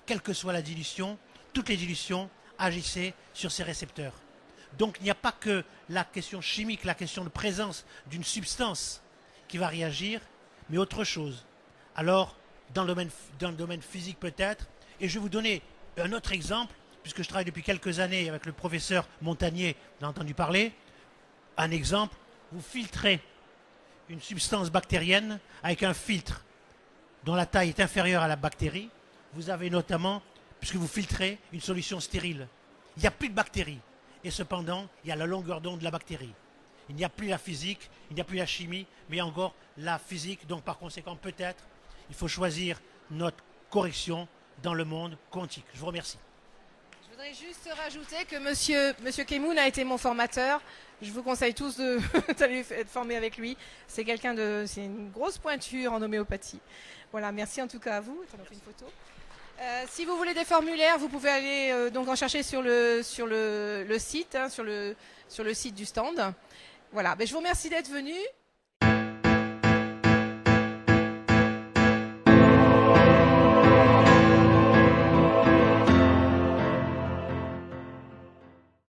D: quelle que soit la dilution, toutes les dilutions agissaient sur ces récepteurs. Donc il n'y a pas que la question chimique, la question de présence d'une substance qui va réagir, mais autre chose. Alors, dans le domaine physique peut-être, et je vais vous donner un autre exemple, puisque je travaille depuis quelques années avec le professeur Montagnier, vous avez entendu parler. Un exemple, vous filtrez une substance bactérienne avec un filtre dont la taille est inférieure à la bactérie. Vous avez notamment, puisque vous filtrez, une solution stérile. Il n'y a plus de bactéries. Et cependant, il y a la longueur d'onde de la bactérie. Il n'y a plus la physique, il n'y a plus la chimie, mais il y a encore la physique. Donc par conséquent, peut-être, il faut choisir notre correction dans le monde quantique. Je vous remercie.
A: Je voudrais juste rajouter que monsieur Kemoun a été mon formateur. Je vous conseille tous d'aller être formés avec lui. C'est une grosse pointure en homéopathie. Voilà, merci en tout cas à vous. Attends, on fait une photo. Si vous voulez des formulaires, vous pouvez aller donc en chercher sur le site, hein, sur le site du stand. Voilà, je vous remercie d'être venus.